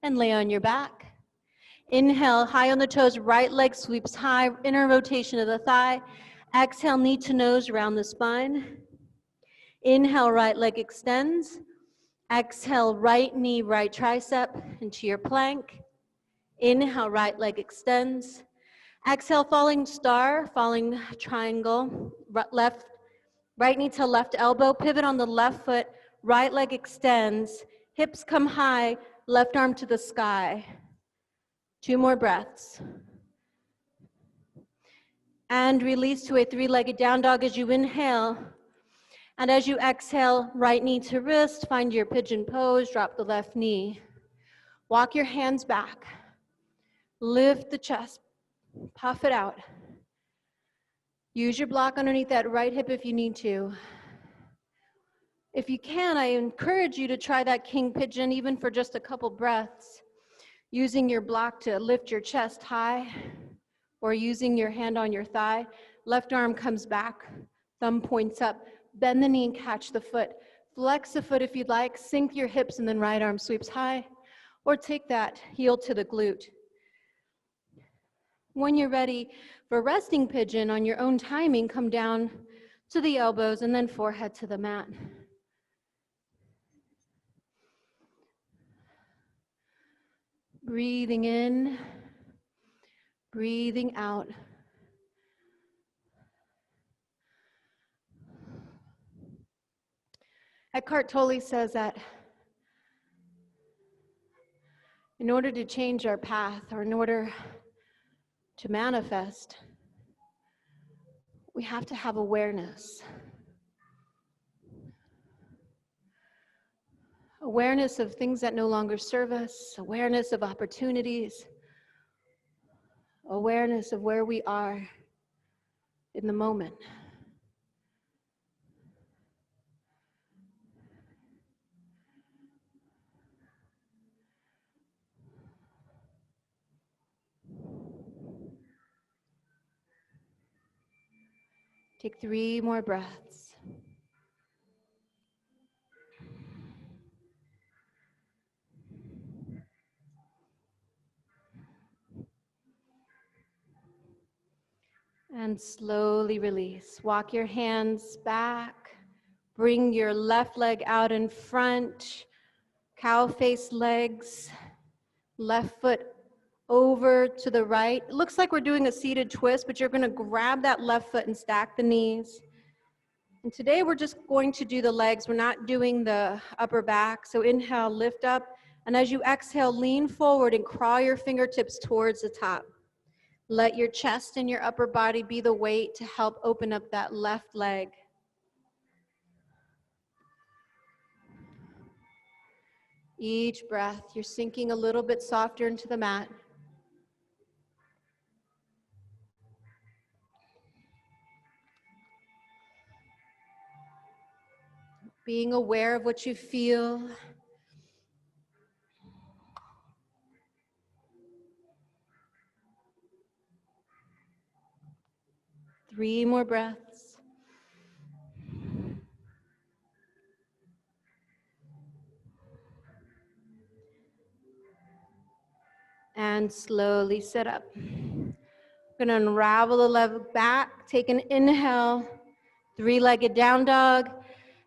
And lay on your back. Inhale, high on the toes, right leg sweeps high, inner rotation of the thigh. Exhale, knee to nose, round the spine. Inhale, right leg extends. Exhale, right knee, right tricep into your plank. Inhale, right leg extends. Exhale, falling star, falling triangle, right knee to left elbow, pivot on the left foot, right leg extends, hips come high, left arm to the sky. 2 more breaths. And release to a 3-legged down dog as you inhale. And as you exhale, right knee to wrist, find your pigeon pose, drop the left knee. Walk your hands back. Lift the chest, puff it out. Use your block underneath that right hip if you need to. If you can, I encourage you to try that king pigeon even for just a couple breaths, using your block to lift your chest high or using your hand on your thigh. Left arm comes back, thumb points up, bend the knee and catch the foot. Flex the foot if you'd like, sink your hips and then right arm sweeps high, or take that heel to the glute. When you're ready for resting pigeon on your own timing, come down to the elbows and then forehead to the mat. Breathing in, breathing out. Eckhart Tolle says that in order to change our path, or in order to manifest, we have to have awareness. Awareness of things that no longer serve us, awareness of opportunities, awareness of where we are in the moment. Take 3 more breaths. And slowly release. Walk your hands back. Bring your left leg out in front. Cow face legs. Left foot over to the right. It looks like we're doing a seated twist, but you're going to grab that left foot and stack the knees. And today we're just going to do the legs. We're not doing the upper back. So inhale, lift up. And as you exhale, lean forward and crawl your fingertips towards the top. Let your chest and your upper body be the weight to help open up that left leg. Each breath, you're sinking a little bit softer into the mat. Being aware of what you feel. Three more breaths. And slowly sit up. We're going to unravel the leg back. Take an inhale. 3-legged down dog.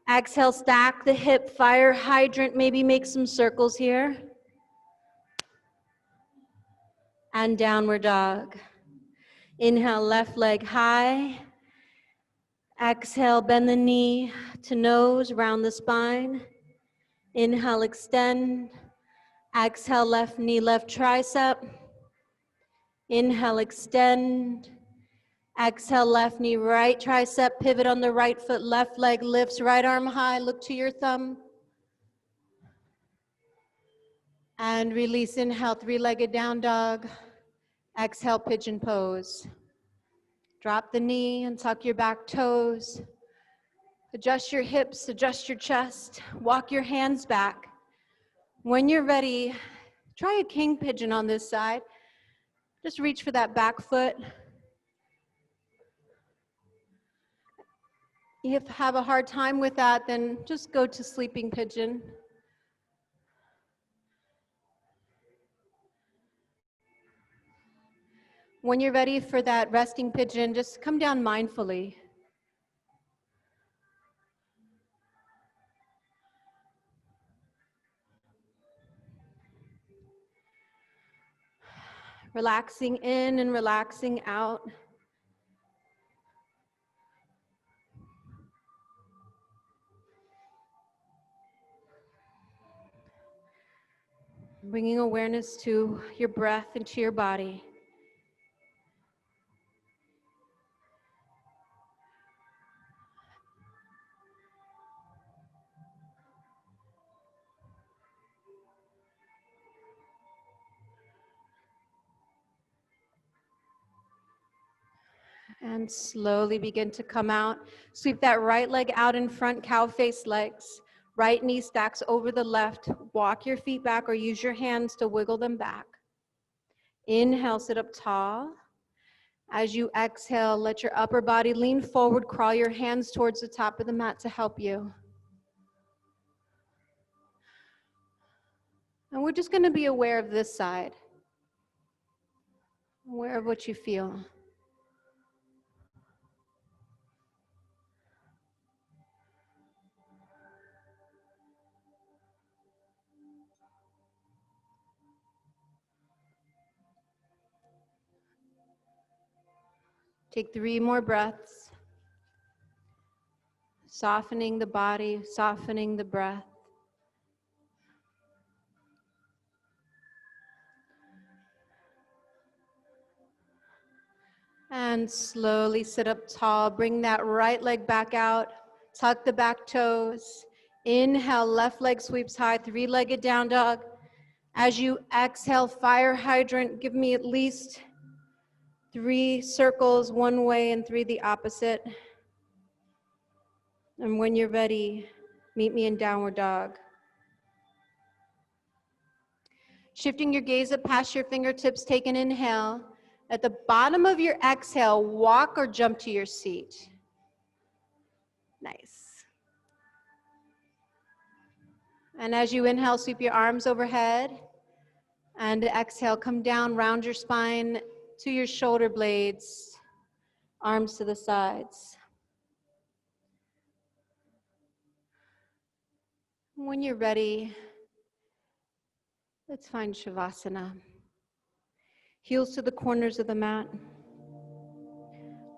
Exhale, stack the hip, fire hydrant, maybe make some circles here. And downward dog. Inhale, left leg high. Exhale, bend the knee to nose, round the spine. Inhale, extend. Exhale, left knee, left tricep. Inhale, extend. Exhale, left knee, right tricep, pivot on the right foot, left leg lifts, right arm high, look to your thumb. And release, inhale, 3-legged down dog. Exhale, pigeon pose. Drop the knee and tuck your back toes. Adjust your hips, adjust your chest. Walk your hands back. When you're ready, try a king pigeon on this side. Just reach for that back foot. If you have a hard time with that, then just go to sleeping pigeon. When you're ready for that resting pigeon, just come down mindfully. Relaxing in and relaxing out. Bringing awareness to your breath and to your body. And slowly begin to come out. Sweep that right leg out in front, cow face legs. Right knee stacks over the left. Walk your feet back or use your hands to wiggle them back. Inhale, sit up tall. As you exhale, let your upper body lean forward, crawl your hands towards the top of the mat to help you. And we're just going to be aware of this side. Aware of what you feel. Take 3 more breaths, softening the body, softening the breath. And slowly sit up tall. Bring that right leg back out. Tuck the back toes. Inhale, left leg sweeps high, 3-legged down dog. As you exhale, fire hydrant, give me at least 3 circles one way and 3 the opposite. And when you're ready, meet me in downward dog. Shifting your gaze up past your fingertips, take an inhale. At the bottom of your exhale, walk or jump to your seat. Nice. And as you inhale, sweep your arms overhead. And exhale, come down, round your spine to your shoulder blades, arms to the sides. When you're ready, let's find Shavasana. Heels to the corners of the mat,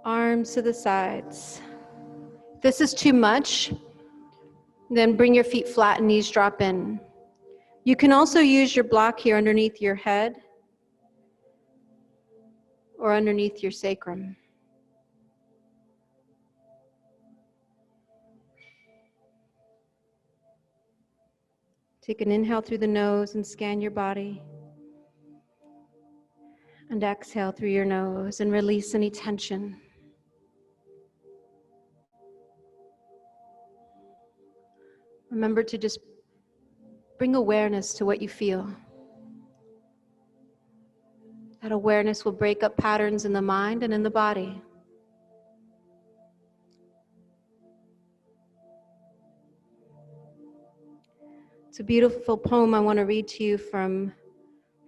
arms to the sides. If this is too much, then bring your feet flat and knees drop in. You can also use your block here underneath your head or underneath your sacrum. Take an inhale through the nose and scan your body. And exhale through your nose and release any tension. Remember to just bring awareness to what you feel. That awareness will break up patterns in the mind and in the body. It's a beautiful poem I want to read to you from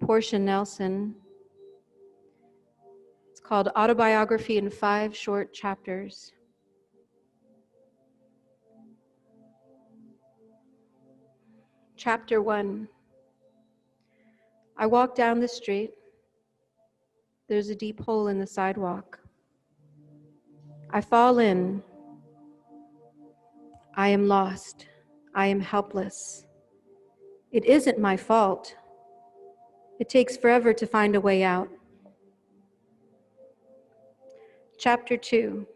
Portia Nelson. It's called Autobiography in 5 Short Chapters. Chapter 1. I walk down the street. There's a deep hole in the sidewalk. I fall in. I am lost. I am helpless. It isn't my fault. It takes forever to find a way out. Chapter 2.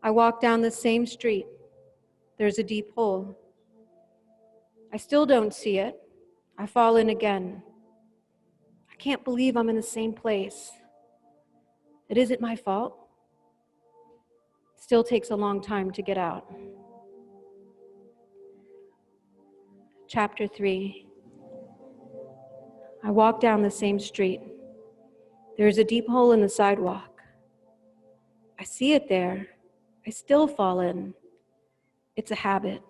I walk down the same street. There's a deep hole. I still don't see it. I fall in again. I can't believe I'm in the same place. It isn't my fault. It still takes a long time to get out. Chapter 3. I walk down the same street. There's a deep hole in the sidewalk. I see it there. I still fall in. It's a habit.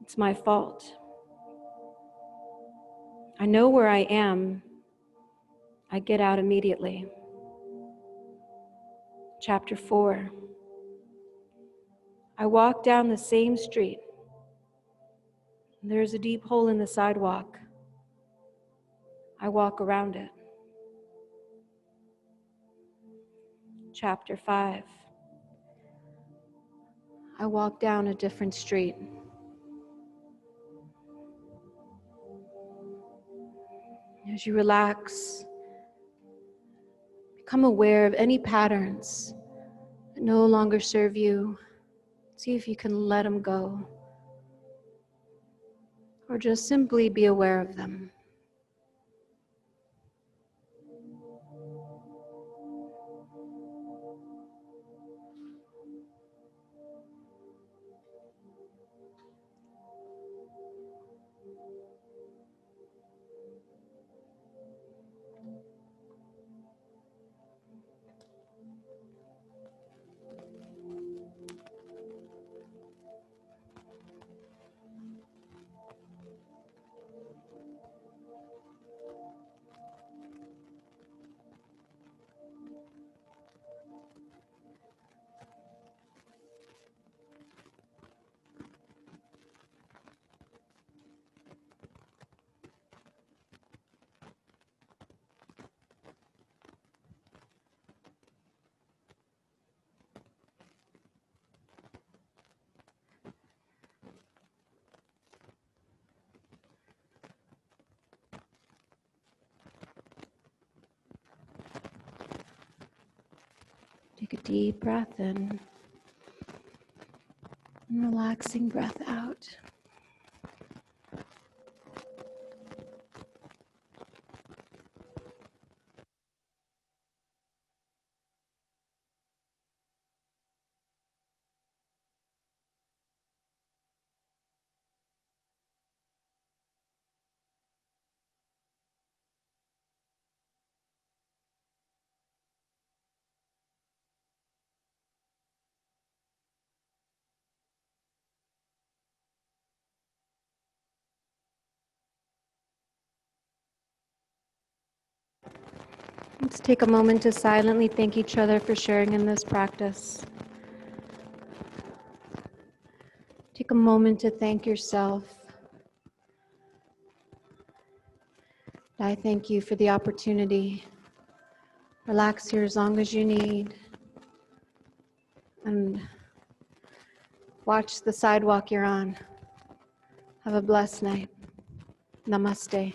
It's my fault. I know where I am. I get out immediately. Chapter 4. I walk down the same street. There's a deep hole in the sidewalk. I walk around it. Chapter 5. I walk down a different street. As you relax, become aware of any patterns that no longer serve you. See if you can let them go, or just simply be aware of them. Take a deep breath in and relaxing breath out. Let's take a moment to silently thank each other for sharing in this practice. Take a moment to thank yourself. I thank you for the opportunity. Relax here as long as you need. And watch the sidewalk you're on. Have a blessed night. Namaste.